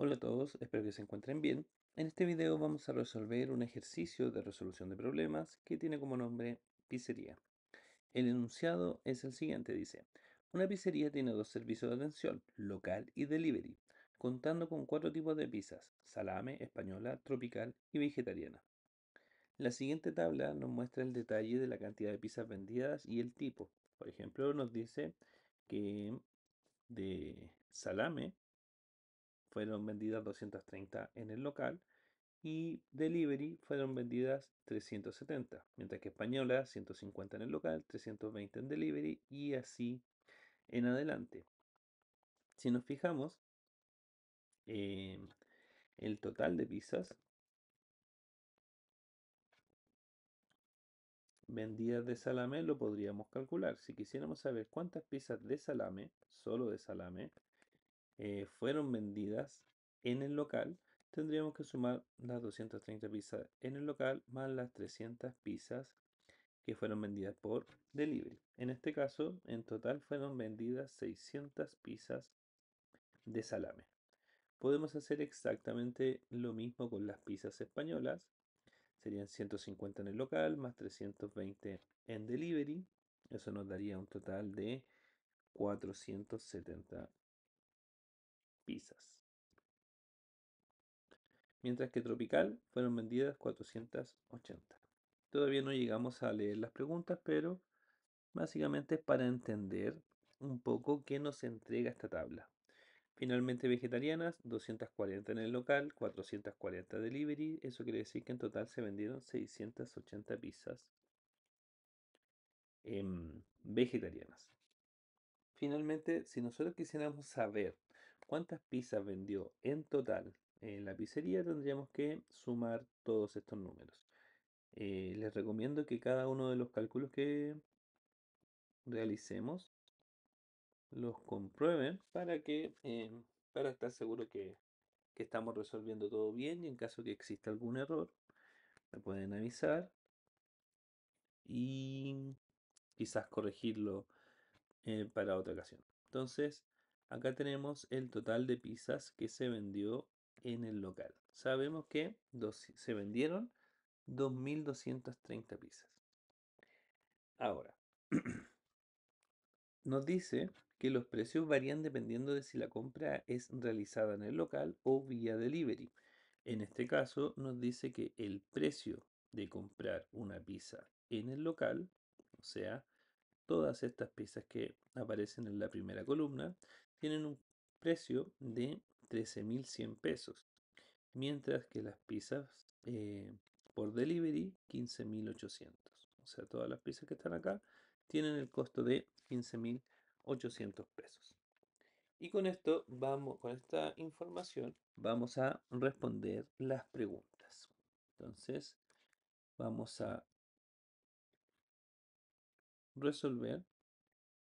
Hola a todos, espero que se encuentren bien. En este video vamos a resolver un ejercicio de resolución de problemas que tiene como nombre pizzería. El enunciado es el siguiente, dice: una pizzería tiene dos servicios de atención, local y delivery, contando con cuatro tipos de pizzas: salame, española, tropical y vegetariana. La siguiente tabla nos muestra el detalle de la cantidad de pizzas vendidas y el tipo. Por ejemplo, nos dice que de salame fueron vendidas 230 en el local y delivery fueron vendidas 370, mientras que española 150 en el local, 320 en delivery y así en adelante. Si nos fijamos, en el total de pizzas vendidas de salame lo podríamos calcular. Si quisiéramos saber cuántas pizzas de salame, solo de salame, fueron vendidas en el local, tendríamos que sumar las 230 pizzas en el local más las 300 pizzas que fueron vendidas por delivery. En este caso, en total fueron vendidas 600 pizzas de salame. Podemos hacer exactamente lo mismo con las pizzas españolas. Serían 150 en el local más 320 en delivery. Eso nos daría un total de 470 pizzas. Mientras que tropical fueron vendidas 480. Todavía no llegamos a leer las preguntas, pero básicamente es para entender un poco qué nos entrega esta tabla. Finalmente vegetarianas, 240 en el local, 440 delivery. Eso quiere decir que en total se vendieron 680 pizzas vegetarianas. Finalmente, si nosotros quisiéramos saber cuántas pizzas vendió en total en la pizzería, tendríamos que sumar todos estos números. Les recomiendo que cada uno de los cálculos que realicemos los comprueben para estar seguro que estamos resolviendo todo bien, y en caso que exista algún error me pueden avisar y quizás corregirlo para otra ocasión. Entonces, acá tenemos el total de pizzas que se vendió en el local. Sabemos que se vendieron 2.230 pizzas. Ahora, nos dice que los precios varían dependiendo de si la compra es realizada en el local o vía delivery. En este caso nos dice que el precio de comprar una pizza en el local, o sea, todas estas pizzas que aparecen en la primera columna, tienen un precio de 13.100 pesos, mientras que las pizzas por delivery 15.800. O sea, todas las pizzas que están acá tienen el costo de 15.800 pesos. Y con esto vamos, con esta información, vamos a responder las preguntas. Entonces, vamos a resolver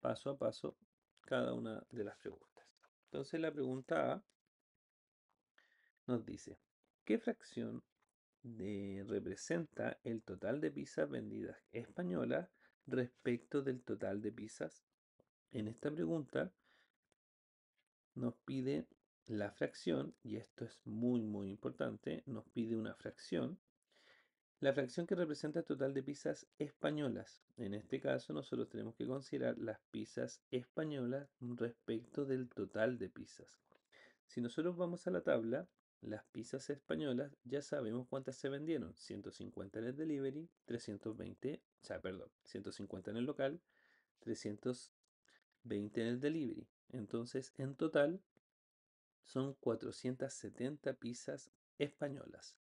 paso a paso cada una de las preguntas. Entonces, la pregunta A nos dice: ¿qué fracción representa el total de pizzas vendidas españolas respecto del total de pizzas? En esta pregunta nos pide la fracción, y esto es muy importante, nos pide una fracción, la fracción que representa el total de pizzas españolas. En este caso nosotros tenemos que considerar las pizzas españolas respecto del total de pizzas. Si nosotros vamos a la tabla, las pizzas españolas ya sabemos cuántas se vendieron: 150 en el delivery, 320, o sea, perdón, 150 en el local, 320 en el delivery. Entonces, en total son 470 pizzas españolas.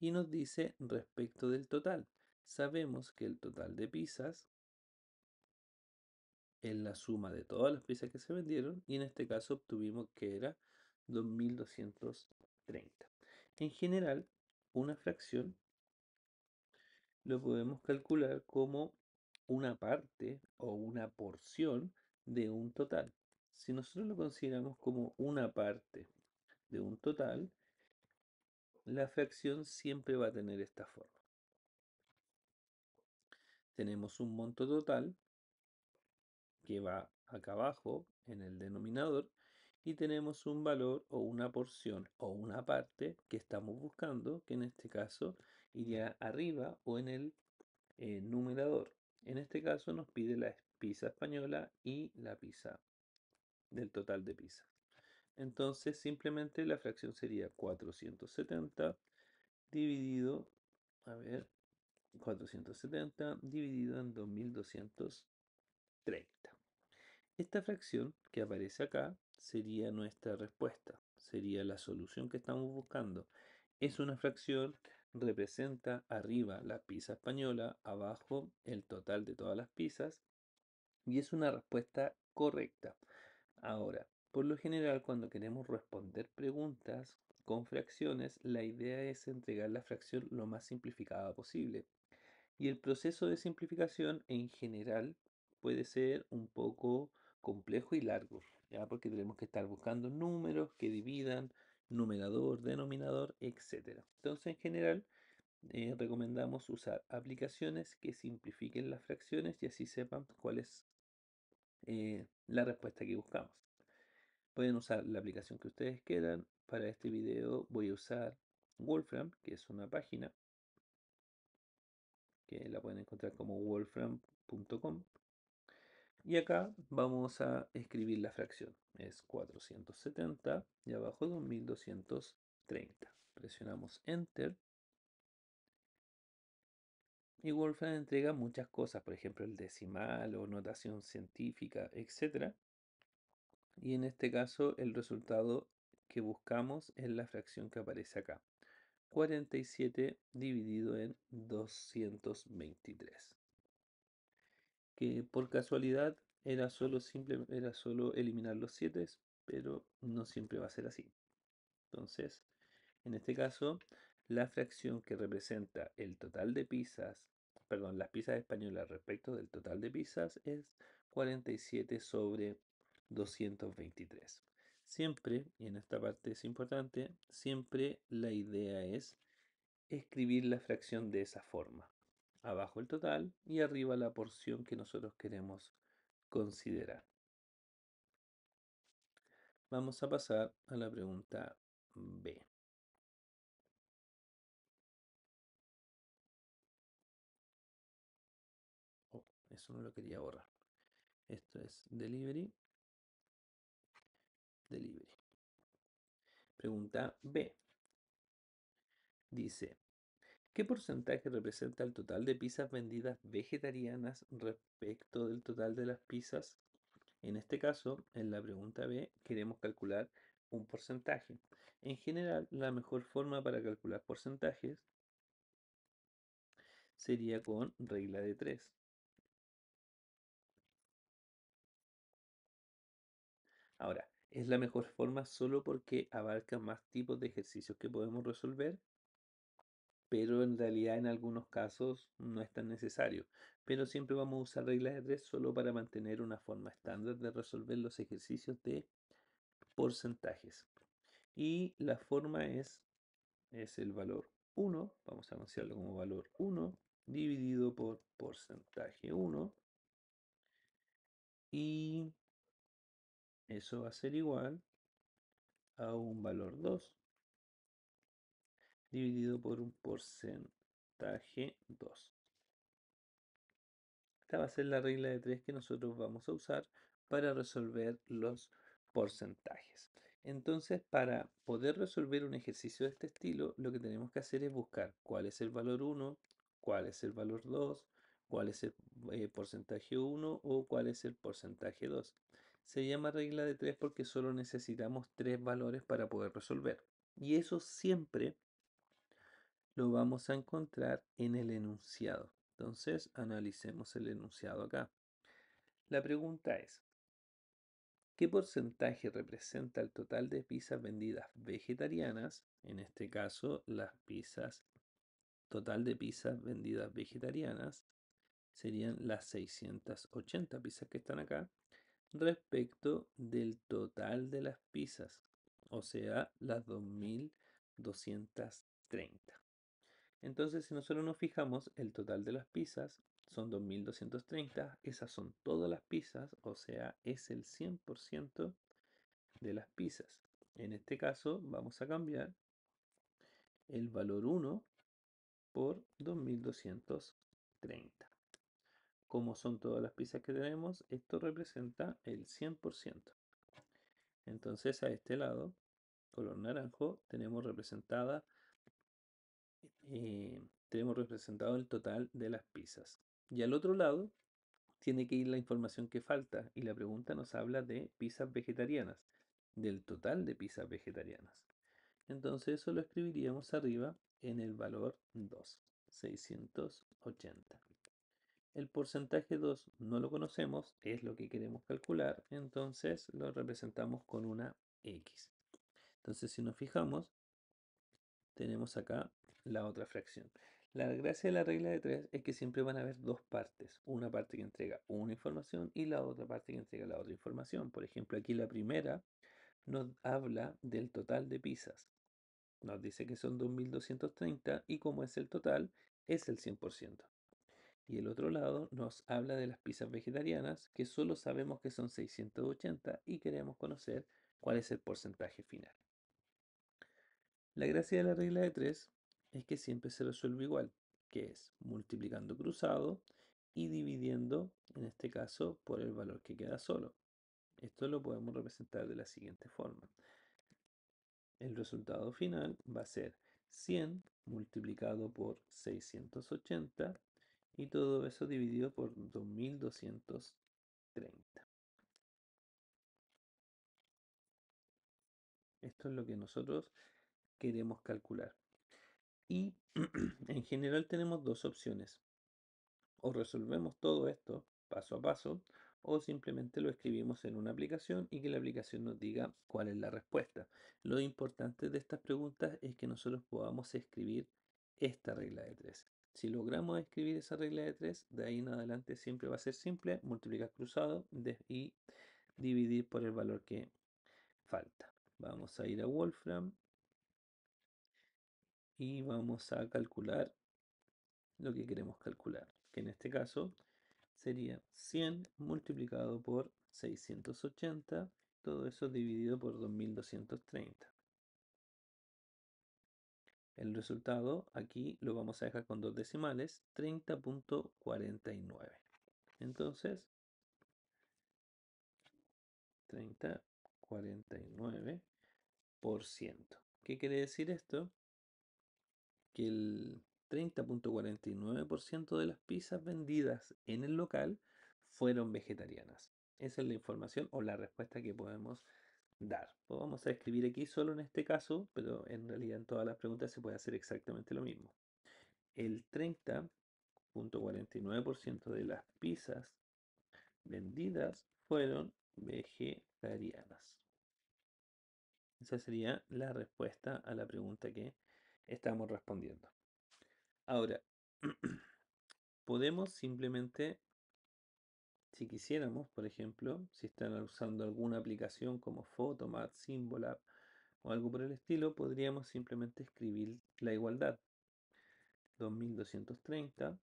Y nos dice respecto del total. Sabemos que el total de pizzas es la suma de todas las pizzas que se vendieron, y en este caso obtuvimos que era 2.230. En general, una fracción lo podemos calcular como una parte o una porción de un total. Si nosotros lo consideramos como una parte de un total, la fracción siempre va a tener esta forma. Tenemos un monto total que va acá abajo en el denominador, y tenemos un valor o una porción o una parte que estamos buscando, que en este caso iría arriba o en el numerador. En este caso nos pide la pizza española y la pizza del total de pizzas. Entonces simplemente la fracción sería 470 dividido, a ver, 470 dividido en 2230. Esta fracción que aparece acá sería nuestra respuesta, sería la solución que estamos buscando. Es una fracción, representa arriba la pizza española, abajo el total de todas las pizzas y es una respuesta correcta. Ahora, por lo general cuando queremos responder preguntas con fracciones, la idea es entregar la fracción lo más simplificada posible. Y el proceso de simplificación en general puede ser un poco complejo y largo, ¿ya? Porque tenemos que estar buscando números que dividan, numerador, denominador, etcétera. Entonces, en general, recomendamos usar aplicaciones que simplifiquen las fracciones y así sepan cuál es la respuesta que buscamos. Pueden usar la aplicación que ustedes quieran. Para este video voy a usar Wolfram, que es una página que la pueden encontrar como wolfram.com. Y acá vamos a escribir la fracción. Es 470 y abajo 2230. Presionamos Enter. Y Wolfram entrega muchas cosas, por ejemplo el decimal o notación científica, etc. Y en este caso el resultado que buscamos es la fracción que aparece acá. 47 dividido en 223. Que por casualidad era solo eliminar los 7, pero no siempre va a ser así. Entonces, en este caso, la fracción que representa el total de pizzas, perdón, las pizzas españolas respecto del total de pizzas es 47 sobre 223. Siempre, y en esta parte es importante, siempre la idea es escribir la fracción de esa forma. Abajo el total y arriba la porción que nosotros queremos considerar. Vamos a pasar a la pregunta B. Oh, eso no lo quería borrar. Esto es delivery. Delivery. Pregunta B. Dice, ¿qué porcentaje representa el total de pizzas vendidas vegetarianas respecto del total de las pizzas? En este caso, en la pregunta B, queremos calcular un porcentaje. En general, la mejor forma para calcular porcentajes sería con regla de 3. Ahora, ¿es la mejor forma solo porque abarca más tipos de ejercicios que podemos resolver? Pero en realidad en algunos casos no es tan necesario. Pero siempre vamos a usar regla de 3 solo para mantener una forma estándar de resolver los ejercicios de porcentajes. Y la forma es el valor 1, vamos a anunciarlo como valor 1, dividido por porcentaje 1, y eso va a ser igual a un valor 2, dividido por un porcentaje 2. Esta va a ser la regla de 3 que nosotros vamos a usar para resolver los porcentajes. Entonces, para poder resolver un ejercicio de este estilo, lo que tenemos que hacer es buscar cuál es el valor 1, cuál es el valor 2, cuál es el porcentaje 1 o cuál es el porcentaje 2. Se llama regla de 3 porque solo necesitamos 3 valores para poder resolver. Y eso siempre lo vamos a encontrar en el enunciado. Entonces, analicemos el enunciado acá. La pregunta es, ¿qué porcentaje representa el total de pizzas vendidas vegetarianas? En este caso, las pizzas, total de pizzas vendidas vegetarianas serían las 680 pizzas que están acá, respecto del total de las pizzas, o sea, las 2230. Entonces, si nosotros nos fijamos, el total de las pizzas son 2230. Esas son todas las pizzas, o sea, es el 100% de las pizzas. En este caso vamos a cambiar el valor 1 por 2230. Como son todas las pizzas que tenemos, esto representa el 100%. Entonces a este lado, color naranjo, tenemos representado el total de las pizzas. Y al otro lado tiene que ir la información que falta y la pregunta nos habla de pizzas vegetarianas, del total de pizzas vegetarianas. Entonces eso lo escribiríamos arriba en el valor 2, 680. El porcentaje 2 no lo conocemos, es lo que queremos calcular, entonces lo representamos con una X. Entonces si nos fijamos, tenemos acá la otra fracción. La gracia de la regla de 3 es que siempre van a haber dos partes. Una parte que entrega una información y la otra parte que entrega la otra información. Por ejemplo, aquí la primera nos habla del total de pizzas. Nos dice que son 2230 y como es el total, es el 100%. Y el otro lado nos habla de las pizzas vegetarianas, que solo sabemos que son 680 y queremos conocer cuál es el porcentaje final. La gracia de la regla de 3 es que siempre se resuelve igual, que es multiplicando cruzado y dividiendo, en este caso, por el valor que queda solo. Esto lo podemos representar de la siguiente forma. El resultado final va a ser 100 multiplicado por 680 y todo eso dividido por 2230. Esto es lo que nosotros queremos calcular. Y en general tenemos dos opciones. O resolvemos todo esto paso a paso o simplemente lo escribimos en una aplicación y que la aplicación nos diga cuál es la respuesta. Lo importante de estas preguntas es que nosotros podamos escribir esta regla de 3. Si logramos escribir esa regla de 3, de ahí en adelante siempre va a ser simple, multiplicar cruzado y dividir por el valor que falta. Vamos a ir a Wolfram y vamos a calcular lo que queremos calcular, que en este caso sería 100 multiplicado por 680, todo eso dividido por 2230. El resultado aquí lo vamos a dejar con dos decimales, 30.49. Entonces, 30,49%. ¿Qué quiere decir esto? Que el 30.49% de las pizzas vendidas en el local fueron vegetarianas. Esa es la información o la respuesta que podemos dar. Pues vamos a escribir aquí solo en este caso, pero en realidad en todas las preguntas se puede hacer exactamente lo mismo. El 30.49% de las pizzas vendidas fueron vegetarianas. Esa sería la respuesta a la pregunta que estamos respondiendo. Ahora, podemos simplemente, si quisiéramos, por ejemplo, si están usando alguna aplicación como Photomat, Symbolab o algo por el estilo, podríamos simplemente escribir la igualdad. 2230,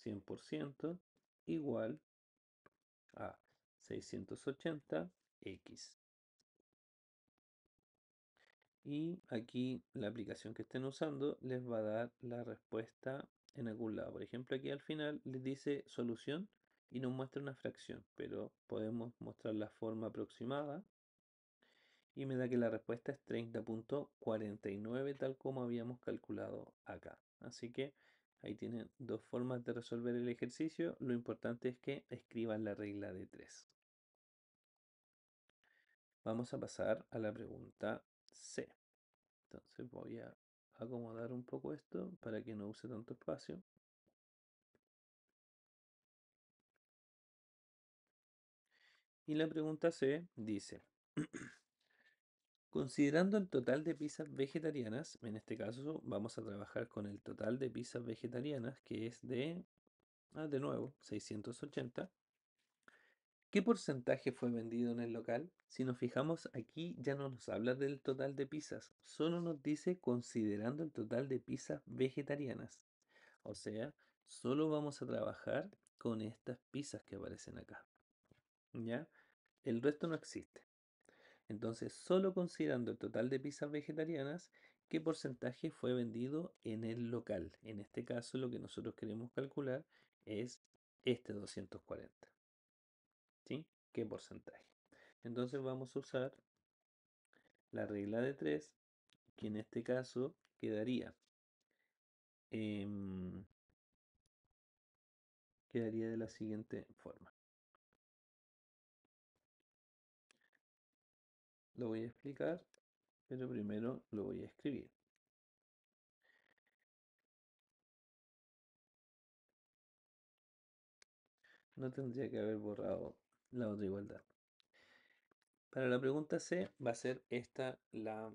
100% igual a 680x. Y aquí la aplicación que estén usando les va a dar la respuesta en algún lado. Por ejemplo, aquí al final les dice solución y nos muestra una fracción, pero podemos mostrar la forma aproximada y me da que la respuesta es 30.49 tal como habíamos calculado acá. Así que ahí tienen dos formas de resolver el ejercicio. Lo importante es que escriban la regla de 3. Vamos a pasar a la pregunta C. Entonces voy a acomodar un poco esto para que no use tanto espacio. Y la pregunta C dice, considerando el total de pizzas vegetarianas, en este caso vamos a trabajar con el total de pizzas vegetarianas que es de nuevo, 680. ¿Qué porcentaje fue vendido en el local? Si nos fijamos aquí ya no nos habla del total de pizzas, solo nos dice considerando el total de pizzas vegetarianas. O sea, solo vamos a trabajar con estas pizzas que aparecen acá. ¿Ya? El resto no existe. Entonces, solo considerando el total de pizzas vegetarianas, ¿qué porcentaje fue vendido en el local? En este caso, lo que nosotros queremos calcular es este 240. ¿Sí? ¿Qué porcentaje? Entonces vamos a usar la regla de 3, que en este caso em, quedaría de la siguiente forma. Lo voy a explicar, pero primero lo voy a escribir. No tendría que haber borrado la otra igualdad. Para la pregunta C va a ser esta la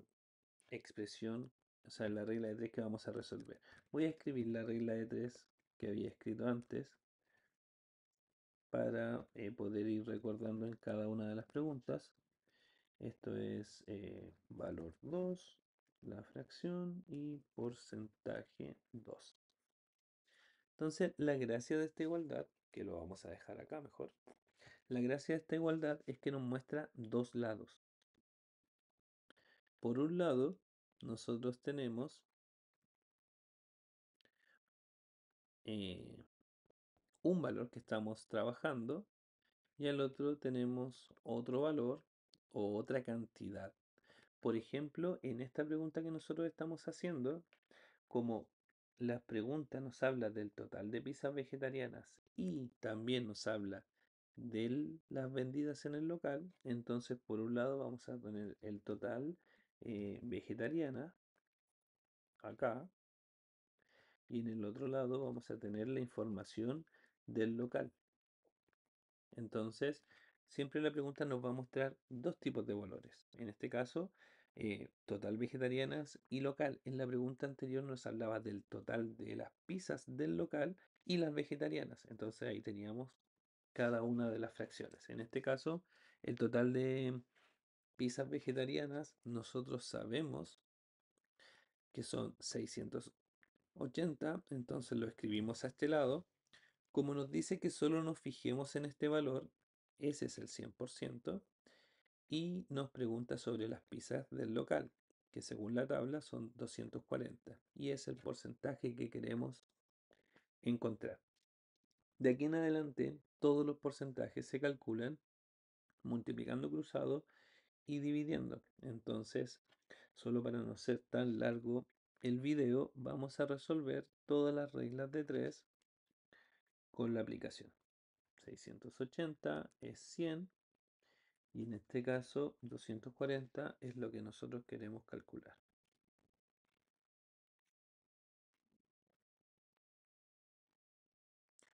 expresión, o sea, la regla de 3 que vamos a resolver. Voy a escribir la regla de 3 que había escrito antes para poder ir recordando en cada una de las preguntas. Esto es valor 2, la fracción y porcentaje 2. Entonces, la gracia de esta igualdad, que lo vamos a dejar acá mejor, la gracia de esta igualdad es que nos muestra dos lados. Por un lado, nosotros tenemos eh, un valor que estamos trabajando y al otro tenemos otro valor o otra cantidad. Por ejemplo, en esta pregunta que nosotros estamos haciendo, como la pregunta nos habla del total de pizzas vegetarianas y también nos habla de las vendidas en el local, entonces por un lado vamos a tener el total vegetariana acá y en el otro lado vamos a tener la información del local. Entonces, siempre la pregunta nos va a mostrar dos tipos de valores. En este caso, total vegetarianas y local. En la pregunta anterior nos hablaba del total de las pizzas del local y las vegetarianas. Entonces ahí teníamos cada una de las fracciones. En este caso, el total de pizzas vegetarianas, nosotros sabemos que son 680, entonces lo escribimos a este lado. Como nos dice que solo nos fijemos en este valor, ese es el 100%, y nos pregunta sobre las pizzas del local, que según la tabla son 240, y es el porcentaje que queremos encontrar. De aquí en adelante, todos los porcentajes se calculan multiplicando cruzado y dividiendo. Entonces, solo para no ser tan largo el video, vamos a resolver todas las reglas de 3 con la aplicación. 680 es 100 y en este caso 240 es lo que nosotros queremos calcular.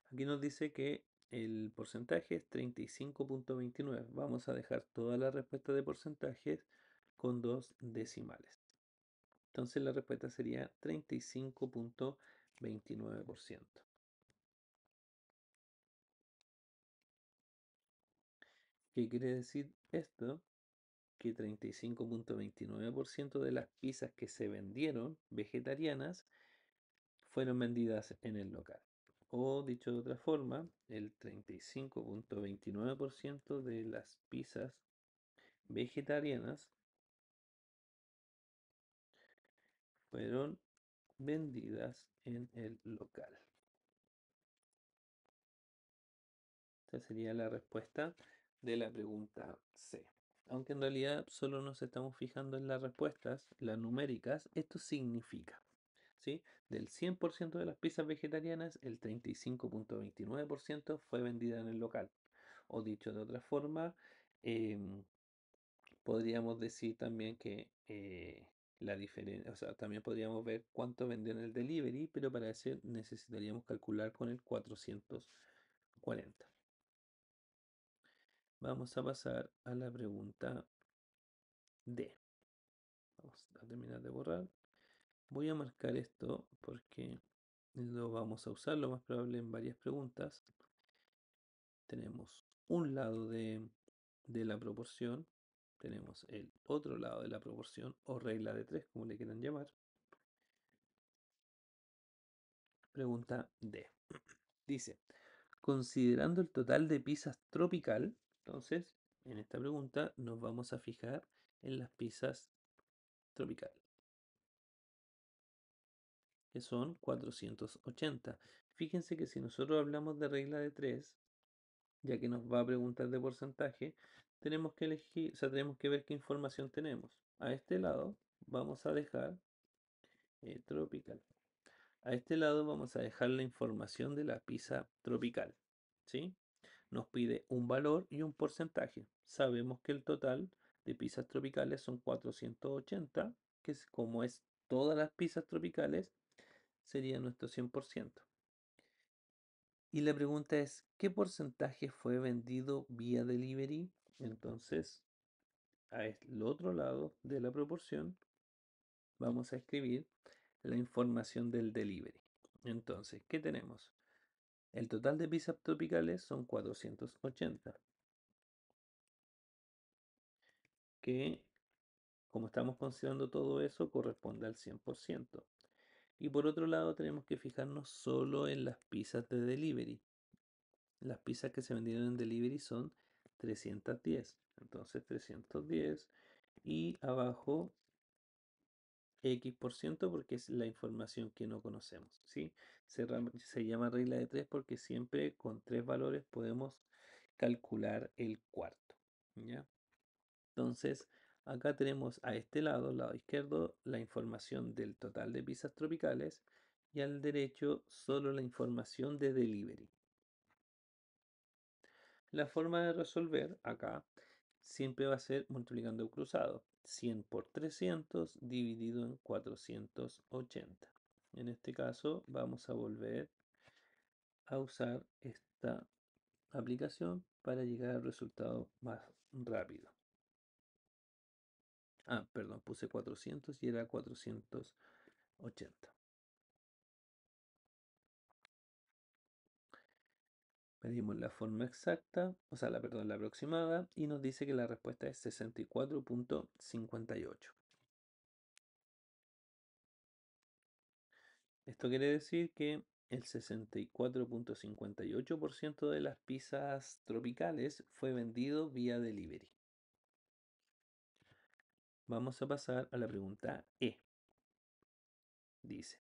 Aquí nos dice que el porcentaje es 35.29. Vamos a dejar toda la respuesta de porcentajes con dos decimales. Entonces la respuesta sería 35.29%. ¿Qué quiere decir esto? Que 35.29% de las pizzas que se vendieron vegetarianas fueron vendidas en el local. O dicho de otra forma, el 35.29% de las pizzas vegetarianas fueron vendidas en el local. Esta sería la respuesta de la pregunta C. Aunque en realidad solo nos estamos fijando en las respuestas, las numéricas, esto significa, ¿sí? Del 100% de las pizzas vegetarianas, el 35.29% fue vendida en el local. O dicho de otra forma, em, podríamos decir también que la diferencia, o sea, también podríamos ver cuánto vendió en el delivery, pero para eso necesitaríamos calcular con el 440. Vamos a pasar a la pregunta D. Vamos a terminar de borrar. Voy a marcar esto porque lo vamos a usar lo más probable en varias preguntas. Tenemos un lado de la proporción, tenemos el otro lado de la proporción o regla de 3, como le quieran llamar. Pregunta D. Dice, considerando el total de pizzas tropical, entonces En esta pregunta nos vamos a fijar en las pizzas tropicales, que son 480. Fíjense que si nosotros hablamos de regla de 3, ya que nos va a preguntar de porcentaje, tenemos que elegir, o sea, tenemos que ver qué información tenemos. A este lado vamos a dejar tropical. A este lado vamos a dejar la información de la pizza tropical, ¿sí? Nos pide un valor y un porcentaje. Sabemos que el total de pizzas tropicales son 480, que es como es todas las pizzas tropicales, sería nuestro 100%. Y la pregunta es, ¿qué porcentaje fue vendido vía delivery? Entonces, al otro lado de la proporción vamos a escribir la información del delivery. Entonces, ¿qué tenemos? El total de pizzas tropicales son 480, que como estamos considerando todo eso, corresponde al 100%. Y por otro lado, tenemos que fijarnos solo en las pizzas de delivery. Las pizzas que se vendieron en delivery son 310. Entonces 310 y abajo X% porque es la información que no conocemos, ¿sí? Se llama regla de 3 porque siempre con tres valores podemos calcular el cuarto, ¿ya? Entonces, acá tenemos a este lado, al lado izquierdo, la información del total de pizzas tropicales y al derecho solo la información de delivery. La forma de resolver acá siempre va a ser multiplicando cruzado. 100 por 300 dividido en 480. En este caso vamos a volver a usar esta aplicación para llegar al resultado más rápido. Ah, perdón, puse 400 y era 480. Medimos la forma exacta, o sea, la aproximada, y nos dice que la respuesta es 64.58. Esto quiere decir que el 64.58% de las pizzas tropicales fue vendido vía delivery. Vamos a pasar a la pregunta E. Dice,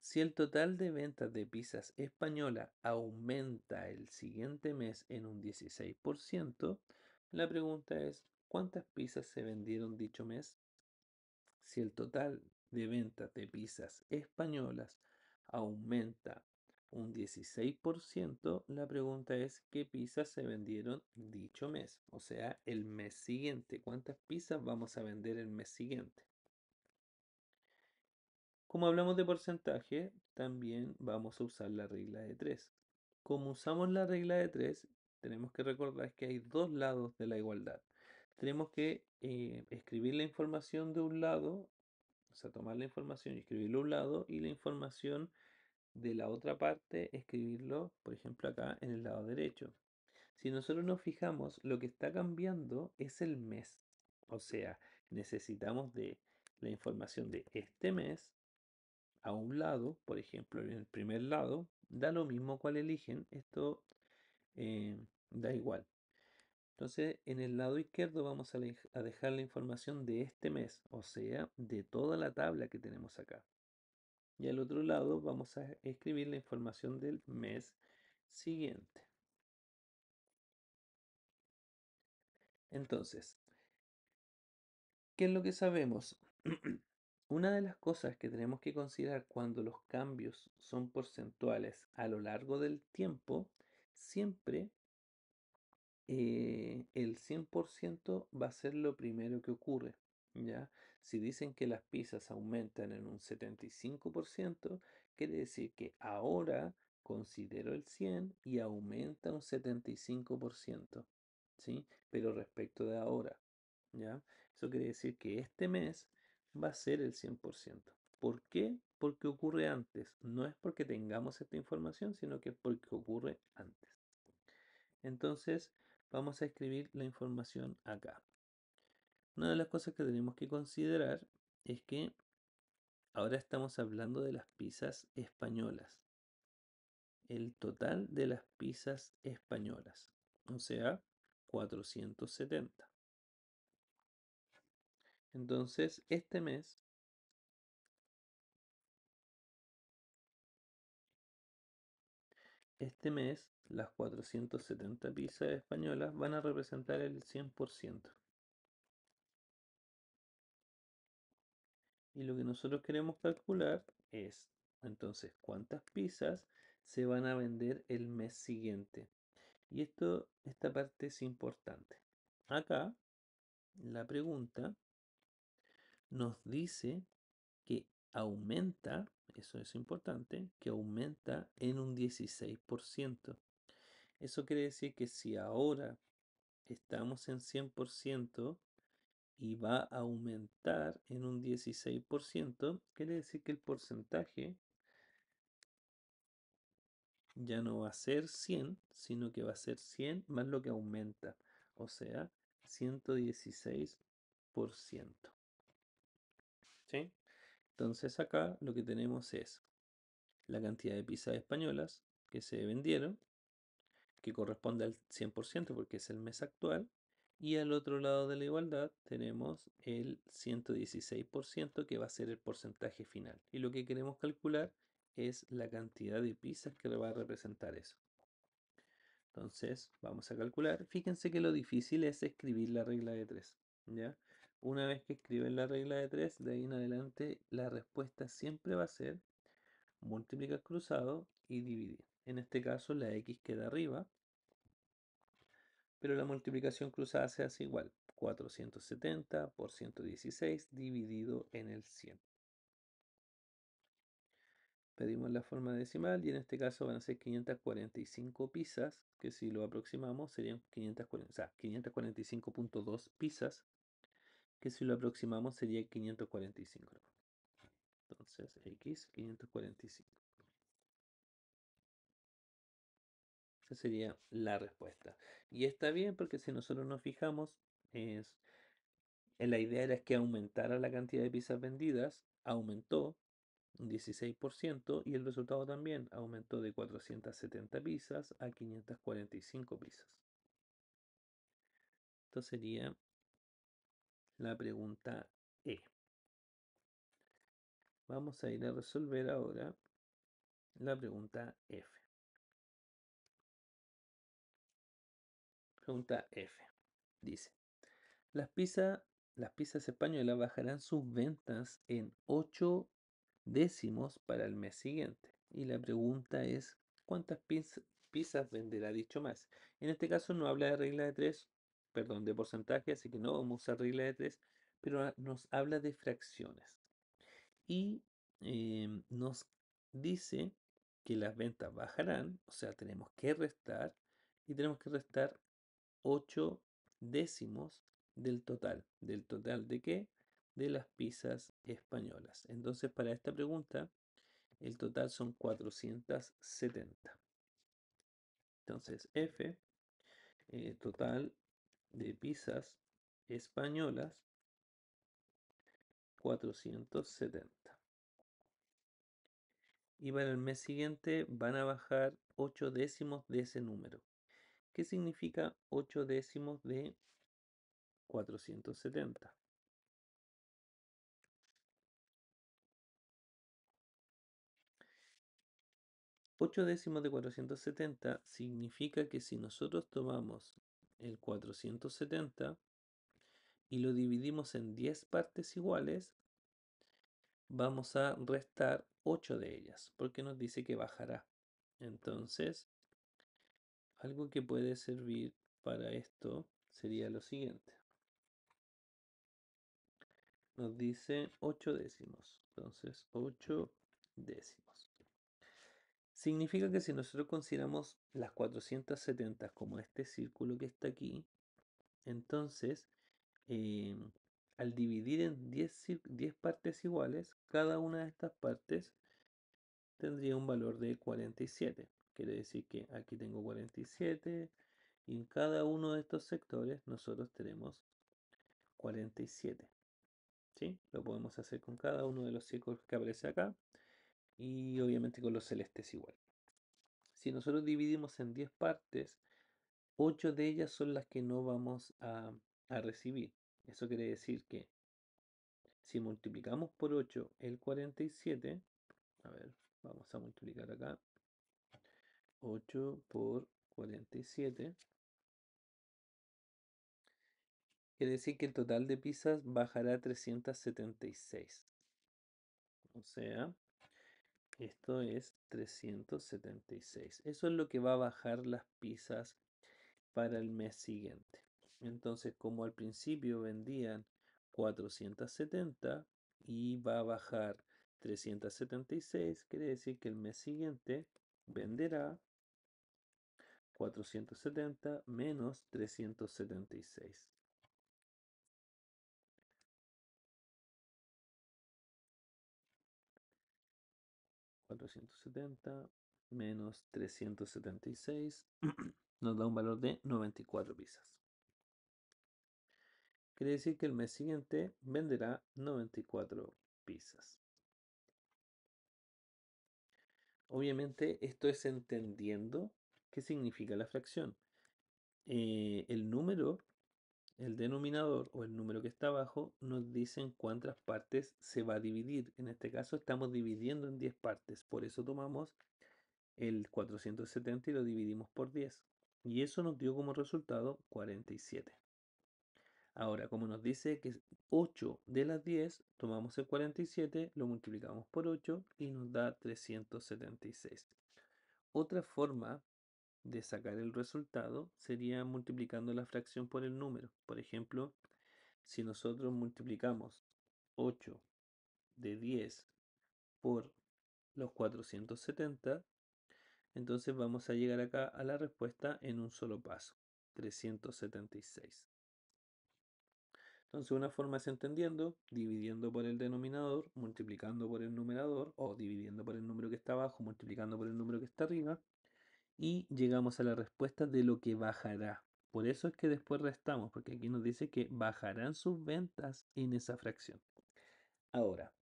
si el total de ventas de pizzas española aumenta el siguiente mes en un 16%, la pregunta es, ¿cuántas pizzas se vendieron dicho mes? Si el total de ventas de pizzas españolas aumenta un 16%, la pregunta es ¿qué pizzas se vendieron dicho mes? O sea, el mes siguiente. ¿Cuántas pizzas vamos a vender el mes siguiente? Como hablamos de porcentaje, también vamos a usar la regla de 3. Como usamos la regla de 3, tenemos que recordar que hay dos lados de la igualdad. Tenemos que escribir la información de un lado, o sea, tomar la información y escribirlo a un lado, y la información de la otra parte, escribirlo, por ejemplo, acá en el lado derecho. Si nosotros nos fijamos, lo que está cambiando es el mes. O sea, necesitamos de la información de este mes a un lado, por ejemplo, en el primer lado, da lo mismo cuál eligen, esto da igual. Entonces, en el lado izquierdo vamos a dejar la información de este mes, o sea, de toda la tabla que tenemos acá. Y al otro lado vamos a escribir la información del mes siguiente. Entonces, ¿qué es lo que sabemos? Una de las cosas que tenemos que considerar cuando los cambios son porcentuales a lo largo del tiempo, siempre el 100% va a ser lo primero que ocurre, ¿ya? Si dicen que las pizzas aumentan en un 75%, quiere decir que ahora considero el 100 y aumenta un 75%, ¿sí? Pero respecto de ahora, ¿ya? Eso quiere decir que este mes va a ser el 100%. ¿Por qué? Porque ocurre antes. No es porque tengamos esta información, sino que es porque ocurre antes. Entonces, vamos a escribir la información acá. Una de las cosas que tenemos que considerar es que ahora estamos hablando de las pizzas españolas. El total de las pizzas españolas. O sea, 470. Entonces, este mes, las 470 pizzas españolas van a representar el 100%. Y lo que nosotros queremos calcular es, entonces, cuántas pizzas se van a vender el mes siguiente. Y esta parte es importante. Acá, la pregunta nos dice que aumenta, eso es importante, que aumenta en un 16%. Eso quiere decir que si ahora estamos en 100% y va a aumentar en un 16%, quiere decir que el porcentaje ya no va a ser 100, sino que va a ser 100 más lo que aumenta, o sea, 116%. ¿Sí? Entonces acá lo que tenemos es la cantidad de pizzas españolas que se vendieron, que corresponde al 100% porque es el mes actual, y al otro lado de la igualdad tenemos el 116% que va a ser el porcentaje final. Y lo que queremos calcular es la cantidad de pizzas que va a representar eso. Entonces vamos a calcular. Fíjense que lo difícil es escribir la regla de 3. ¿Ya? Una vez que escriben la regla de 3, de ahí en adelante la respuesta siempre va a ser multiplicar cruzado y dividir. En este caso la x queda arriba, pero la multiplicación cruzada se hace igual. 470 por 116 dividido en el 100. Pedimos la forma decimal y en este caso van a ser 545 pizzas, que si lo aproximamos serían 540, o sea, 545.2 pizzas, que si lo aproximamos sería 545. Entonces, x 545. Esa sería la respuesta. Y está bien porque si nosotros nos fijamos, la idea era que aumentara la cantidad de pizzas vendidas, aumentó un 16% y el resultado también aumentó de 470 pizzas a 545 pizzas. Esto sería la pregunta E. Vamos a ir a resolver ahora la pregunta F. Pregunta F. Dice, las pizzas españolas bajarán sus ventas en 8 décimos para el mes siguiente. Y la pregunta es, ¿cuántas pizzas venderá dicho más? En este caso no habla de regla de 3, perdón, de porcentaje, así que no vamos a usar regla de 3, pero nos habla de fracciones. Y nos dice que las ventas bajarán, o sea, tenemos que restar, y tenemos que restar 8 décimos del total. ¿Del total de qué? De las pizzas españolas. Entonces, para esta pregunta, el total son 470. Entonces, F, total de pizzas españolas, 470. Y para el mes siguiente van a bajar 8 décimos de ese número. ¿Qué significa 8 décimos de 470? 8 décimos de 470 significa que si nosotros tomamos el 470 y lo dividimos en 10 partes iguales, vamos a restar 8 de ellas, porque nos dice que bajará. Entonces, algo que puede servir para esto sería lo siguiente. Nos dice 8 décimos. Entonces, 8 décimos. Significa que si nosotros consideramos las 470 como este círculo que está aquí, entonces al dividir en 10 partes iguales, cada una de estas partes tendría un valor de 47. Quiere decir que aquí tengo 47 y en cada uno de estos sectores nosotros tenemos 47. ¿Sí? Lo podemos hacer con cada uno de los círculos que aparece acá y obviamente con los celestes igual. Si nosotros dividimos en 10 partes 8 de ellas son las que no vamos a recibir. Eso quiere decir que si multiplicamos por 8 el 47, a ver, vamos a multiplicar acá, 8 por 47, quiere decir que el total de pizzas bajará a 376. O sea, esto es 376. Eso es lo que va a bajar las pizzas para el mes siguiente. Entonces, como al principio vendían 470 y va a bajar 376, quiere decir que el mes siguiente venderá 470 menos 376. 470 menos 376 nos da un valor de 94 pizzas. Quiere decir que el mes siguiente venderá 94 pizzas. Obviamente esto es entendiendo qué significa la fracción. El número, el denominador o el número que está abajo nos dicen cuántas partes se va a dividir. En este caso estamos dividiendo en 10 partes. Por eso tomamos el 470 y lo dividimos por 10. Y eso nos dio como resultado 47. Ahora, como nos dice que 8 de las 10, tomamos el 47, lo multiplicamos por 8 y nos da 376. Otra forma de sacar el resultado sería multiplicando la fracción por el número. Por ejemplo, si nosotros multiplicamos 8 de 10 por los 470, entonces vamos a llegar acá a la respuesta en un solo paso, 376. Entonces una forma es entendiendo, dividiendo por el denominador, multiplicando por el numerador, o dividiendo por el número que está abajo, multiplicando por el número que está arriba, y llegamos a la respuesta de lo que bajará. Por eso es que después restamos, porque aquí nos dice que bajarán sus ventas en esa fracción. Ahora,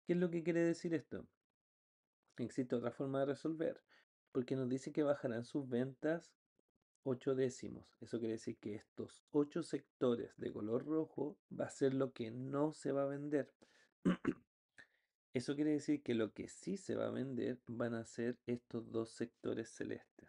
¿qué es lo que quiere decir esto? Existe otra forma de resolver, porque nos dice que bajarán sus ventas 8 décimos. Eso quiere decir que estos 8 sectores de color rojo va a ser lo que no se va a vender. Eso quiere decir que lo que sí se va a vender van a ser estos dos sectores celestes.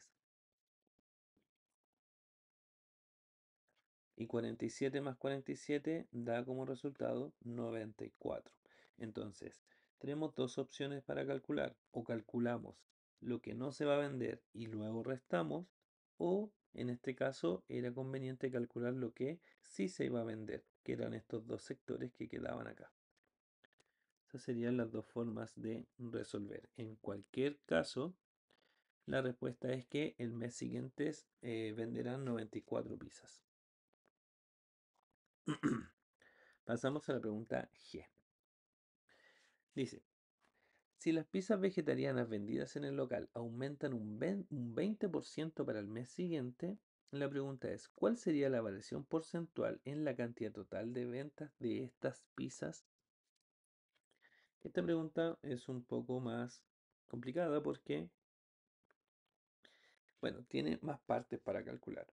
Y 47 más 47 da como resultado 94. Entonces, tenemos dos opciones para calcular. O calculamos lo que no se va a vender y luego restamos, o en este caso era conveniente calcular lo que sí se iba a vender, que eran estos dos sectores que quedaban acá. Esas serían las dos formas de resolver. En cualquier caso, la respuesta es que el mes siguiente venderán 94 pizzas. Pasamos a la pregunta G. Dice, si las pizzas vegetarianas vendidas en el local aumentan un 20% para el mes siguiente, la pregunta es, ¿cuál sería la variación porcentual en la cantidad total de ventas de estas pizzas? Esta pregunta es un poco más complicada porque, bueno, tiene más partes para calcular.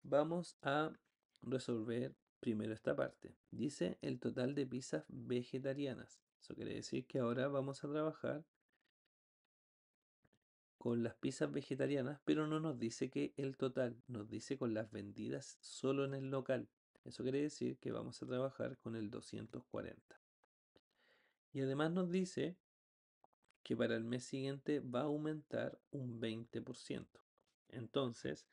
Vamos a resolver primero esta parte. Dice el total de pizzas vegetarianas. Eso quiere decir que ahora vamos a trabajar con las pizzas vegetarianas, pero no nos dice que el total, nos dice con las vendidas solo en el local. Eso quiere decir que vamos a trabajar con el 240. Y además nos dice que para el mes siguiente va a aumentar un 20%. Entonces,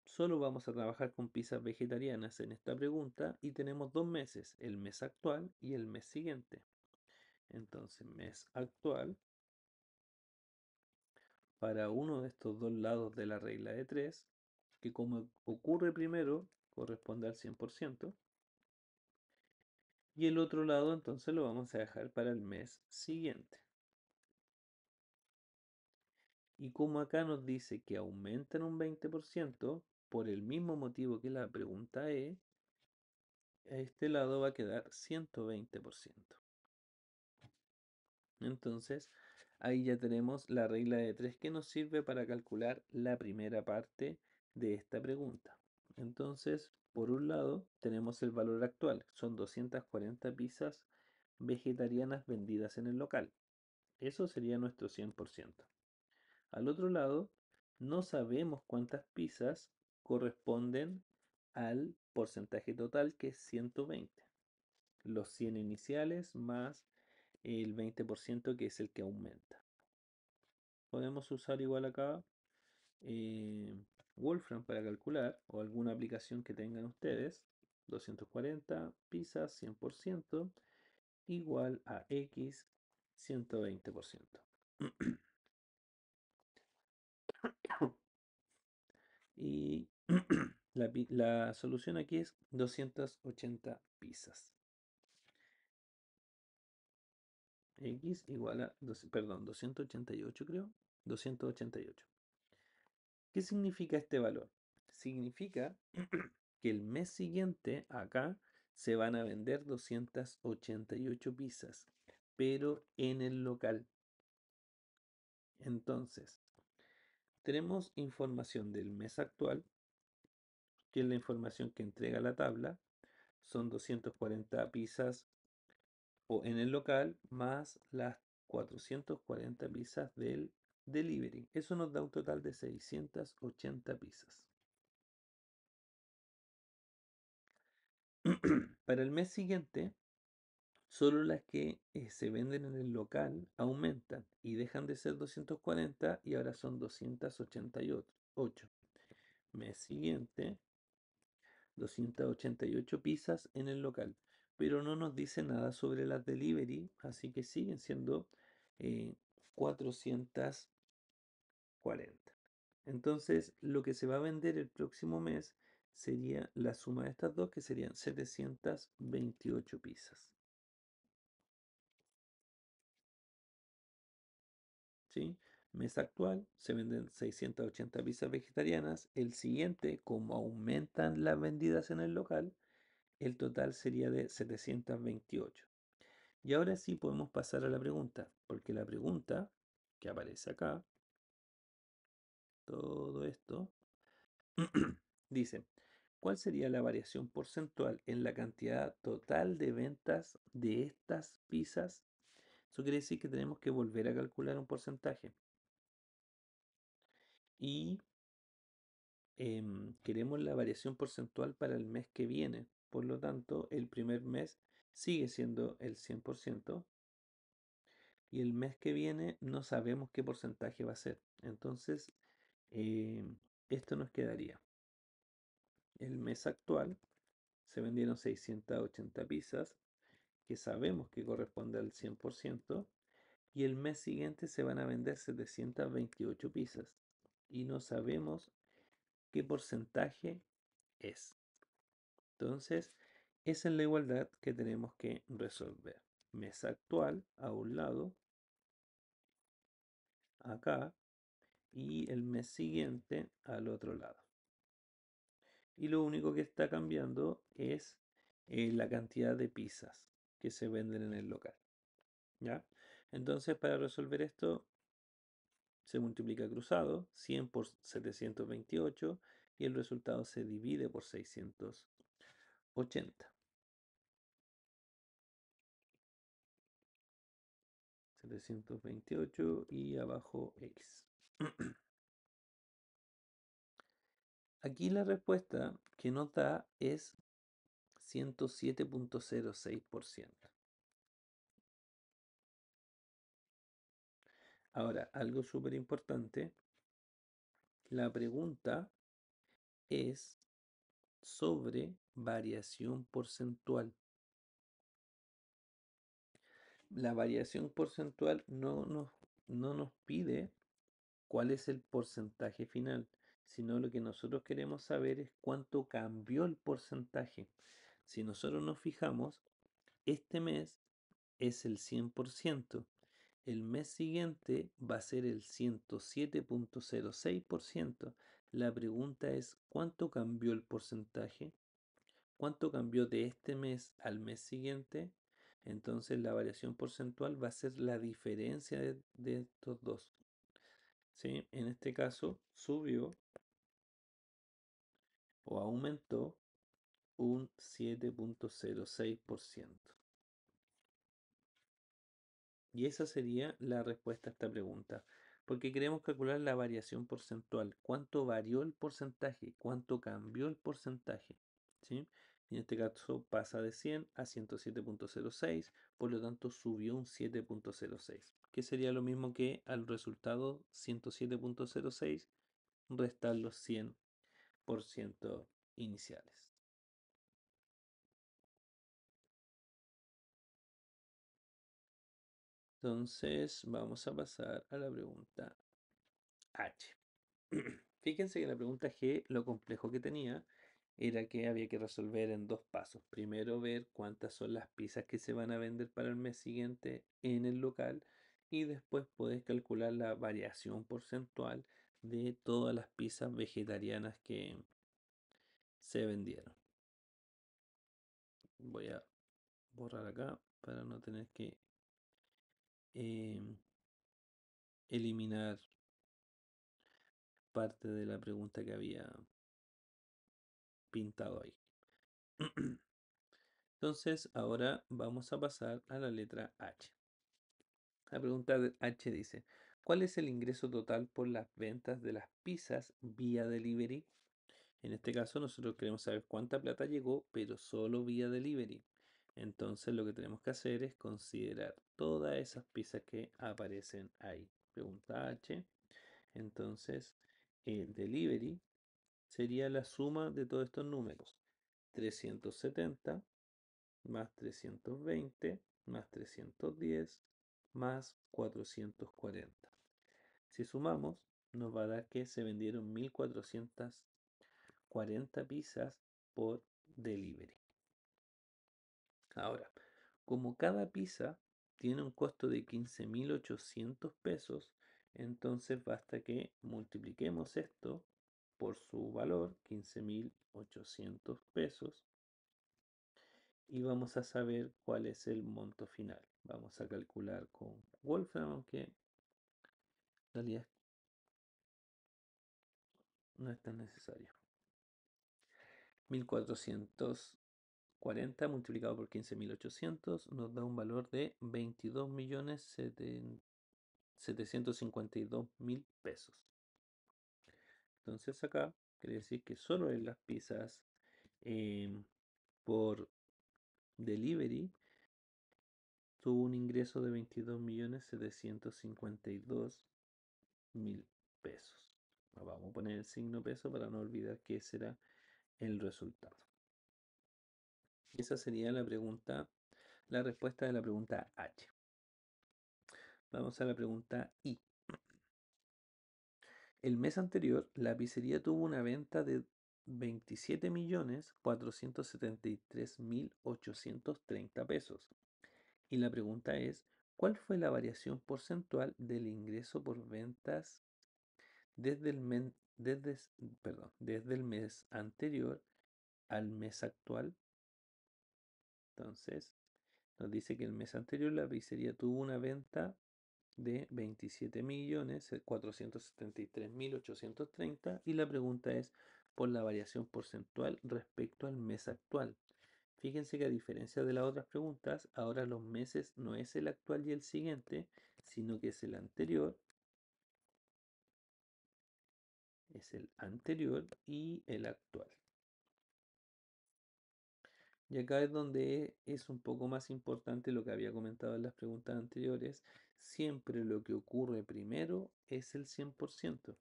solo vamos a trabajar con pizzas vegetarianas en esta pregunta y tenemos dos meses, el mes actual y el mes siguiente. Entonces, mes actual, para uno de estos dos lados de la regla de 3, que como ocurre primero, corresponde al 100%, y el otro lado entonces lo vamos a dejar para el mes siguiente. Y como acá nos dice que aumenta en un 20%, por el mismo motivo que la pregunta E, este lado va a quedar 120%. Entonces, ahí ya tenemos la regla de 3 que nos sirve para calcular la primera parte de esta pregunta. Entonces, por un lado, tenemos el valor actual, son 240 pizzas vegetarianas vendidas en el local. Eso sería nuestro 100%. Al otro lado, no sabemos cuántas pizzas corresponden al porcentaje total, que es 120. Los 100 iniciales más el 20%, que es el que aumenta. Podemos usar igual acá eh, Wolfram para calcular, o alguna aplicación que tengan ustedes. 240 pizzas 100% igual a X 120%. Y la solución aquí es 280 pizzas. X igual a, perdón, 288 creo. 288. ¿Qué significa este valor? Significa que el mes siguiente acá se van a vender 288 pizzas, pero en el local. Entonces, tenemos información del mes actual, que es la información que entrega la tabla. Son 240 pizzas o en el local más las 440 pizzas del delivery. Eso nos da un total de 680 pizzas. Para el mes siguiente, solo las que se venden en el local aumentan y dejan de ser 240 y ahora son 288. Mes siguiente, 288 pizzas en el local, pero no nos dice nada sobre las delivery, así que siguen siendo 440. Entonces, lo que se va a vender el próximo mes sería la suma de estas dos, que serían 728 pizzas. ¿Sí? Mes actual se venden 680 pizzas vegetarianas. El siguiente, como aumentan las vendidas en el local, el total sería de 728. Y ahora sí podemos pasar a la pregunta, porque la pregunta que aparece acá, todo esto, dice, ¿cuál sería la variación porcentual en la cantidad total de ventas de estas pizzas? Eso quiere decir que tenemos que volver a calcular un porcentaje. Y queremos la variación porcentual para el mes que viene. Por lo tanto, el primer mes sigue siendo el 100%. Y el mes que viene no sabemos qué porcentaje va a ser. Entonces, esto nos quedaría. El mes actual se vendieron 680 pizzas, que sabemos que corresponde al 100%, y el mes siguiente se van a vender 728 pizzas, y no sabemos qué porcentaje es. Entonces, esa es la igualdad que tenemos que resolver. Mes actual a un lado, acá, y el mes siguiente al otro lado. Y lo único que está cambiando es la cantidad de pizzas que se venden en el local. ¿Ya? Entonces, para resolver esto, se multiplica cruzado, 100 por 728, y el resultado se divide por 680. 728 y abajo X. Aquí la respuesta que nos da es 107,06%. Ahora, algo súper importante, la pregunta es sobre variación porcentual. La variación porcentual no nos pide cuál es el porcentaje final, sino lo que nosotros queremos saber es cuánto cambió el porcentaje. Si nosotros nos fijamos, este mes es el 100%. El mes siguiente va a ser el 107,06%. La pregunta es, ¿cuánto cambió el porcentaje? ¿Cuánto cambió de este mes al mes siguiente? Entonces la variación porcentual va a ser la diferencia de estos dos. ¿Sí? En este caso subió o aumentó un 7,06%. Y esa sería la respuesta a esta pregunta, porque queremos calcular la variación porcentual, cuánto varió el porcentaje, cuánto cambió el porcentaje, ¿sí? En este caso pasa de 100 a 107,06, por lo tanto subió un 7,06, que sería lo mismo que al resultado 107,06 restar los 100% iniciales. Entonces vamos a pasar a la pregunta H. Fíjense que la pregunta G, lo complejo que tenía era que había que resolver en dos pasos. Primero ver cuántas son las pizzas que se van a vender para el mes siguiente en el local y después podés calcular la variación porcentual de todas las pizzas vegetarianas que se vendieron. Voy a borrar acá para no tener que em, eliminar parte de la pregunta que había pintado ahí. Entonces, ahora vamos a pasar a la letra H. La pregunta H dice, ¿cuál es el ingreso total por las ventas de las pizzas vía delivery? En este caso, nosotros queremos saber cuánta plata llegó, pero solo vía delivery. Entonces, lo que tenemos que hacer es considerar todas esas pizzas que aparecen ahí. Pregunta H. Entonces, el delivery sería la suma de todos estos números. 370 más 320 más 310 más 440. Si sumamos, nos va a dar que se vendieron 1440 pizzas por delivery. Ahora, como cada pizza tiene un costo de 15.800 pesos, entonces basta que multipliquemos esto por su valor, 15.800 pesos, y vamos a saber cuál es el monto final. Vamos a calcular con Wolfram, aunque en realidad no es tan necesario. 1440 multiplicado por 15.800 nos da un valor de 22.752.000 pesos. Entonces acá quiere decir que solo en las pizzas por delivery tuvo un ingreso de 22.752.000 pesos. Vamos a poner el signo peso para no olvidar que ese era el resultado. Esa sería la pregunta, la respuesta de la pregunta H. Vamos a la pregunta I. El mes anterior, la pizzería tuvo una venta de 27.473.830 pesos. Y la pregunta es, ¿cuál fue la variación porcentual del ingreso por ventas desde desde el mes anterior al mes actual? Entonces, nos dice que el mes anterior la pizzería tuvo una venta de 27.473.830 y la pregunta es por la variación porcentual respecto al mes actual. Fíjense que a diferencia de las otras preguntas, ahora los meses no es el actual y el siguiente, sino que es el anterior y el actual. Y acá es donde es un poco más importante lo que había comentado en las preguntas anteriores. Siempre lo que ocurre primero es el 100%.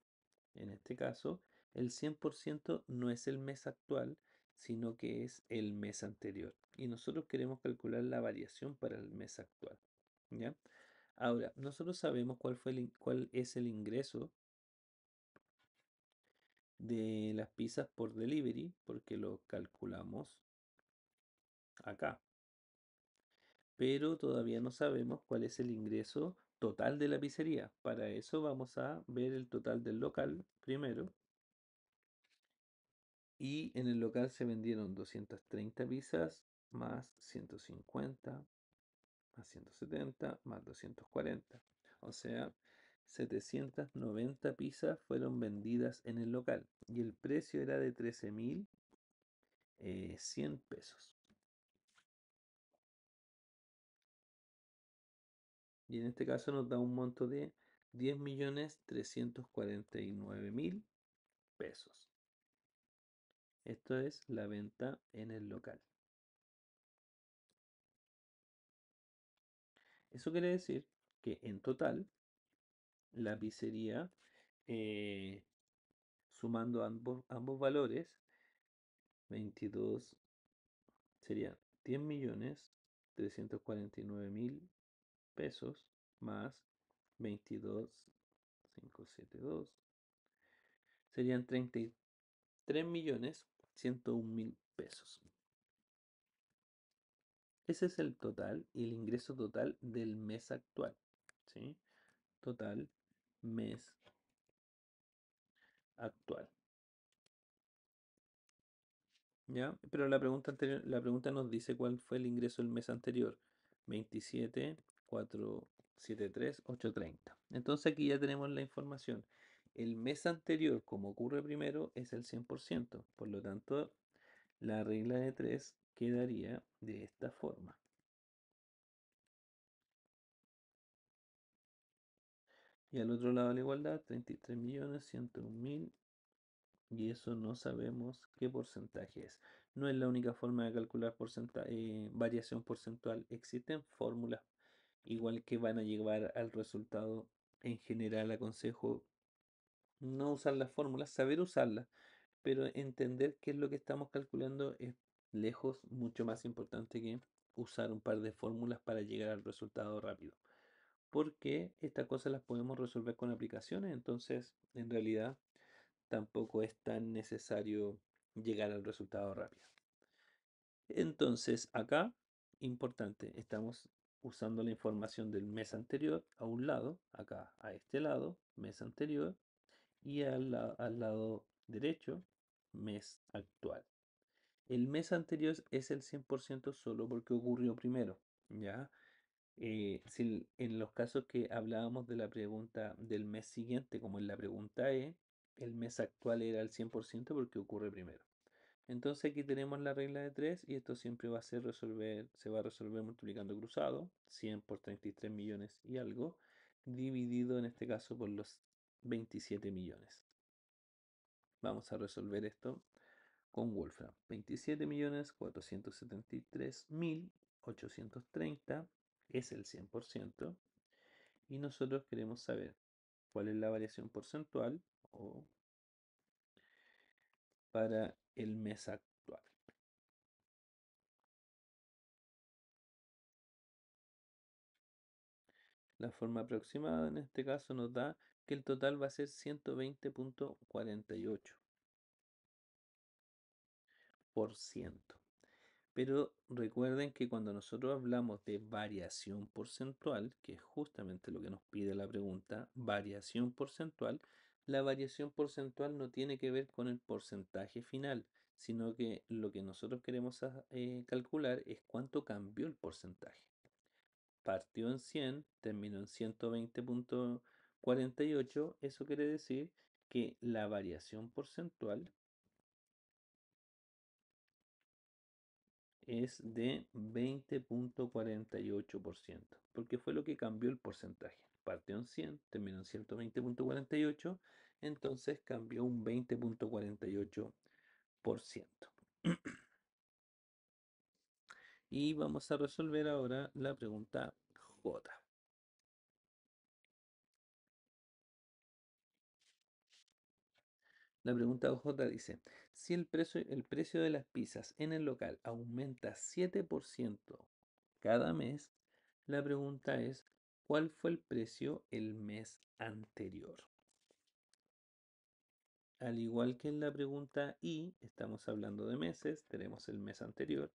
En este caso, el 100% no es el mes actual, sino que es el mes anterior. Y nosotros queremos calcular la variación para el mes actual. ¿Ya? Ahora, nosotros sabemos cuál es el ingreso de las pizzas por delivery, porque lo calculamos acá. Pero todavía no sabemos cuál es el ingreso total de la pizzería. Para eso vamos a ver el total del local primero. Y en el local se vendieron 230 pizzas más 150 más 170 más 240. O sea, 790 pizzas fueron vendidas en el local y el precio era de 13.100 pesos. Y en este caso nos da un monto de 10.349.000 pesos. Esto es la venta en el local. Eso quiere decir que en total la pizzería, eh, sumando ambos valores, 22 serían 10.349.000 pesos más 22.572 serían 33.101.000 pesos. Ese es el total y el ingreso total del mes actual. ¿Sí? Total mes actual. ¿Ya? Pero la pregunta anterior, la pregunta nos dice cuál fue el ingreso del mes anterior. 27, 473, 830. Entonces aquí ya tenemos la información. El mes anterior, como ocurre primero, es el 100%. Por lo tanto, la regla de 3 quedaría de esta forma. Y al otro lado de la igualdad, 33.101.000. Y eso no sabemos qué porcentaje es. No es la única forma de calcular variación porcentual. Existen fórmulas igual que van a llevar al resultado. En general aconsejo no usar las fórmulas, saber usarlas, pero entender qué es lo que estamos calculando es lejos mucho más importante que usar un par de fórmulas para llegar al resultado rápido. Porque estas cosas las podemos resolver con aplicaciones, entonces en realidad tampoco es tan necesario llegar al resultado rápido. Entonces, acá, importante, estamos usando la información del mes anterior a un lado, acá a este lado, mes anterior, y al lado derecho, mes actual. El mes anterior es el 100% solo porque ocurrió primero, ¿ya? Si en los casos que hablábamos de la pregunta del mes siguiente, como en la pregunta E, el mes actual era el 100% porque ocurre primero. Entonces aquí tenemos la regla de 3 y esto siempre va a ser se va a resolver multiplicando cruzado, 100 por 33 millones y algo, dividido en este caso por los 27 millones. Vamos a resolver esto con Wolfram. 27.473.830 es el 100% y nosotros queremos saber cuál es la variación porcentual o para el mes actual. La forma aproximada en este caso nos da que el total va a ser 120.48%. Pero recuerden que cuando nosotros hablamos de variación porcentual, que es justamente lo que nos pide la pregunta, variación porcentual, la variación porcentual no tiene que ver con el porcentaje final, sino que lo que nosotros queremos calcular es cuánto cambió el porcentaje. Partió en 100, terminó en 120.48, eso quiere decir que la variación porcentual es de 20.48%, porque fue lo que cambió el porcentaje. Partió en 100, terminó en 120.48, entonces cambió un 20.48%. Y vamos a resolver ahora la pregunta J. La pregunta J dice, si el precio de las pizzas en el local aumenta 7% cada mes, la pregunta es, ¿cuál fue el precio el mes anterior? Al igual que en la pregunta I, estamos hablando de meses, tenemos el mes anterior,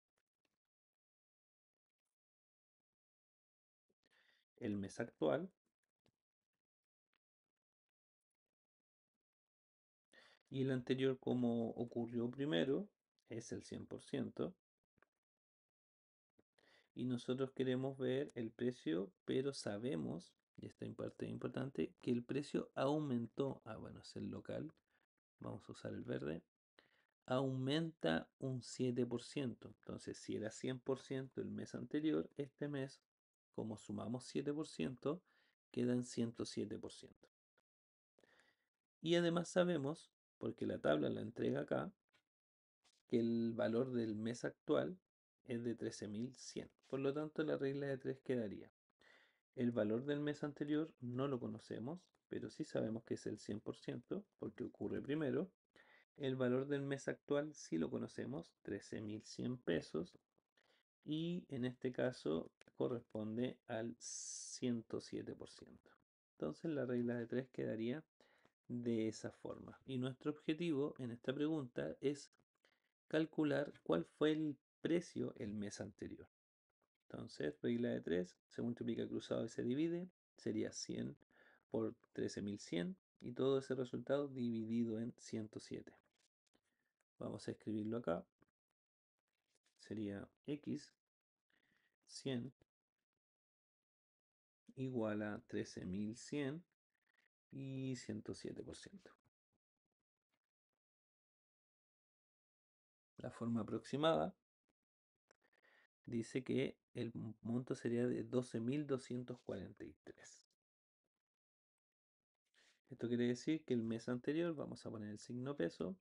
el mes actual, y el anterior como ocurrió primero es el 100%, y nosotros queremos ver el precio, pero sabemos y esta parte importante, que el precio aumentó, bueno, es el local, vamos a usar el verde, aumenta un 7%. Entonces, si era 100% el mes anterior, este mes, como sumamos 7%, queda en 107%. Y además sabemos, porque la tabla la entrega acá, que el valor del mes actual es de 13.100. Por lo tanto, la regla de 3 quedaría. El valor del mes anterior no lo conocemos, pero sí sabemos que es el 100% porque ocurre primero. El valor del mes actual sí lo conocemos, 13.100 pesos, y en este caso corresponde al 107%. Entonces la regla de 3 quedaría de esa forma. Y nuestro objetivo en esta pregunta es calcular cuál fue el precio el mes anterior. Entonces, regla de 3, se multiplica cruzado y se divide, sería 100 por 13.100 y todo ese resultado dividido en 107. Vamos a escribirlo acá, sería x 100 igual a 13.100 y 107%. La forma aproximada dice que el monto sería de 12.243. Esto quiere decir que el mes anterior, vamos a poner el signo peso,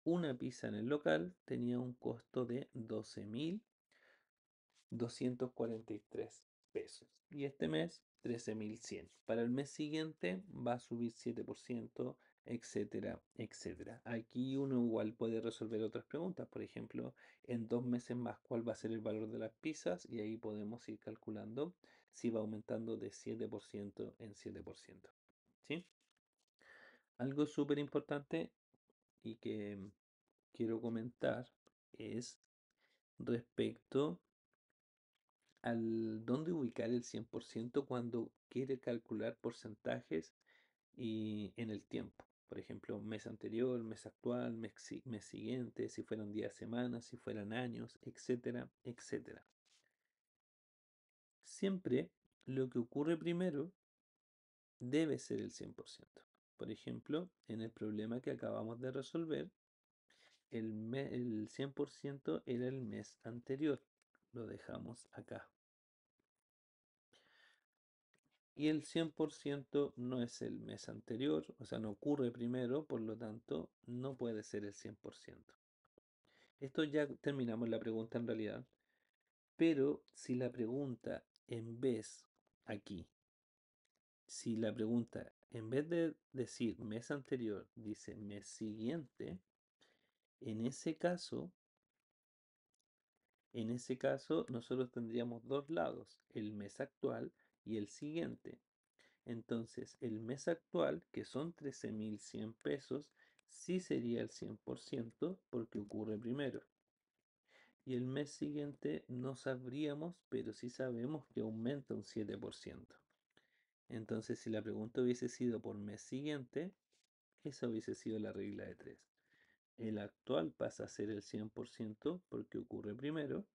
una pizza en el local tenía un costo de 12.243 pesos. Y este mes, 13.100. Para el mes siguiente va a subir 7%, etcétera, etcétera. Aquí uno igual puede resolver otras preguntas. Por ejemplo, en 2 meses más, ¿cuál va a ser el valor de las pizzas? Y ahí podemos ir calculando si va aumentando de 7% en 7%. ¿Sí? Algo súper importante y que quiero comentar es respecto al dónde ubicar el 100% cuando quiere calcular porcentajes y en el tiempo. Por ejemplo, mes anterior, mes actual, mes siguiente, si fueran días, semanas, si fueran años, etcétera, etcétera. Siempre lo que ocurre primero debe ser el 100%. Por ejemplo, en el problema que acabamos de resolver, el 100% era el mes anterior. Lo dejamos acá. Y el 100% no es el mes anterior, o sea, no ocurre primero, por lo tanto, no puede ser el 100%. Esto ya terminamos la pregunta en realidad, pero si la pregunta en vez aquí, si la pregunta en vez de decir mes anterior dice mes siguiente, en ese caso, nosotros tendríamos dos lados, el mes actual y el siguiente. Entonces, el mes actual, que son 13.100 pesos, sí sería el 100% porque ocurre primero. Y el mes siguiente no sabríamos, pero sí sabemos que aumenta un 7%. Entonces, si la pregunta hubiese sido por mes siguiente, esa hubiese sido la regla de 3. El actual pasa a ser el 100% porque ocurre primero.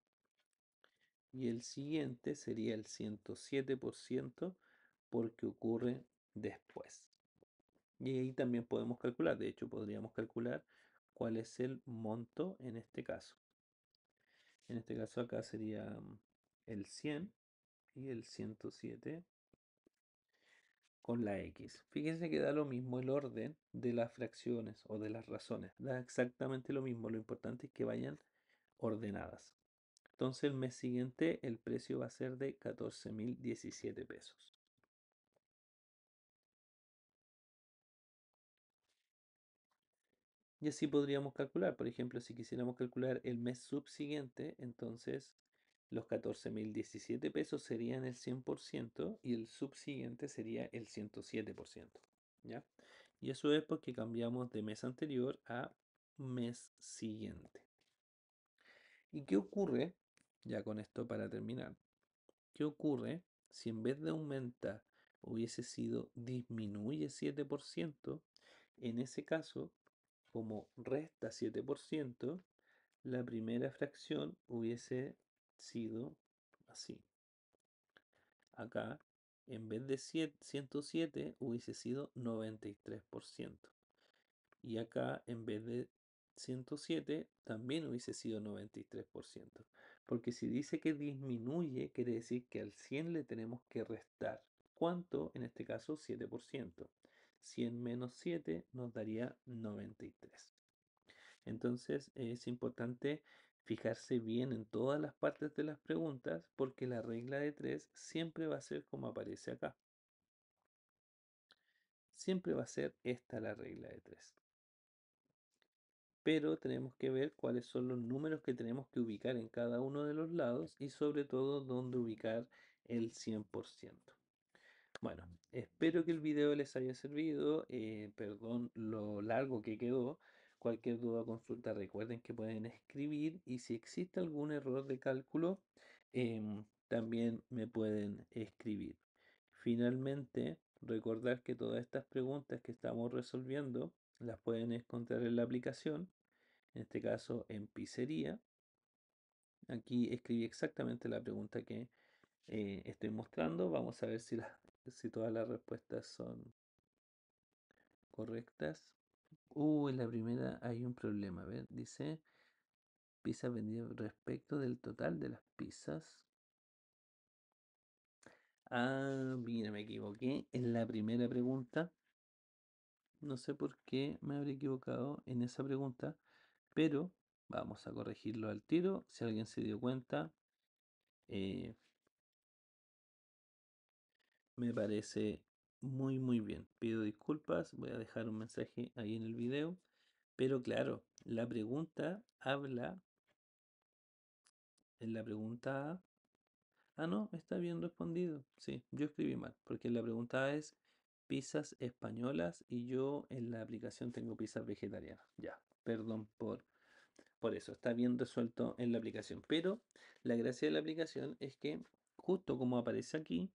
Y el siguiente sería el 107% porque ocurre después. Y ahí también podemos calcular, de hecho podríamos calcular cuál es el monto en este caso. En este caso acá sería el 100 y el 107 con la X. Fíjense que da lo mismo el orden de las fracciones o de las razones. Da exactamente lo mismo. Lo importante es que vayan ordenadas. Entonces el mes siguiente el precio va a ser de 14.017 pesos. Y así podríamos calcular, por ejemplo, si quisiéramos calcular el mes subsiguiente, entonces los 14.017 pesos serían el 100% y el subsiguiente sería el 107%. ¿Ya? Y eso es porque cambiamos de mes anterior a mes siguiente. ¿Y qué ocurre? Ya con esto para terminar. ¿Qué ocurre si en vez de aumenta hubiese sido disminuye 7%? En ese caso, como resta 7%, la primera fracción hubiese sido así. Acá en vez de 107 hubiese sido 93%. Y acá, en vez de 107 también hubiese sido 93%. Porque si dice que disminuye, quiere decir que al 100 le tenemos que restar. ¿Cuánto? En este caso, 7%. 100 menos 7 nos daría 93. Entonces es importante fijarse bien en todas las partes de las preguntas porque la regla de 3 siempre va a ser como aparece acá. Siempre va a ser esta la regla de 3. Pero tenemos que ver cuáles son los números que tenemos que ubicar en cada uno de los lados y sobre todo dónde ubicar el 100%. Bueno, espero que el video les haya servido. Perdón lo largo que quedó. Cualquier duda o consulta, recuerden que pueden escribir y si existe algún error de cálculo, también me pueden escribir. Finalmente, recordar que todas estas preguntas que estamos resolviendo las pueden encontrar en la aplicación, en este caso en Pizzería. Aquí escribí exactamente la pregunta que estoy mostrando. Vamos a ver si todas las respuestas son correctas. En la primera hay un problema. A ver, dice pizzas vendidas respecto del total de las pizzas. Ah, mira, me equivoqué en la primera pregunta. No sé por qué me habré equivocado en esa pregunta, pero vamos a corregirlo al tiro. Si alguien se dio cuenta, eh, me parece muy bien. Pido disculpas, voy a dejar un mensaje ahí en el video. Pero claro, la pregunta habla, en la pregunta A, no, está bien respondido. Sí, yo escribí mal, porque la pregunta A es pizzas españolas y yo en la aplicación tengo pizzas vegetarianas. Ya, perdón por eso, está bien resuelto en la aplicación. Pero la gracia de la aplicación es que, justo como aparece aquí,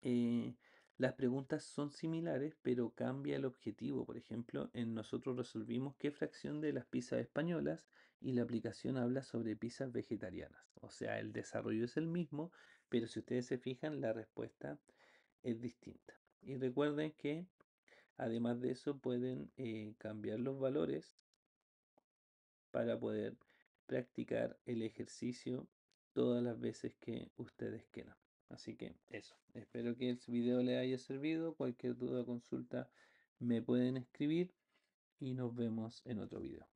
eh, las preguntas son similares, pero cambia el objetivo. Por ejemplo, en nosotros resolvimos qué fracción de las pizzas españolas y la aplicación habla sobre pizzas vegetarianas. O sea, el desarrollo es el mismo, pero si ustedes se fijan, la respuesta es distinta. Y recuerden que además de eso pueden cambiar los valores para poder practicar el ejercicio todas las veces que ustedes quieran. Así que eso, espero que el video les haya servido. Cualquier duda o consulta me pueden escribir y nos vemos en otro video.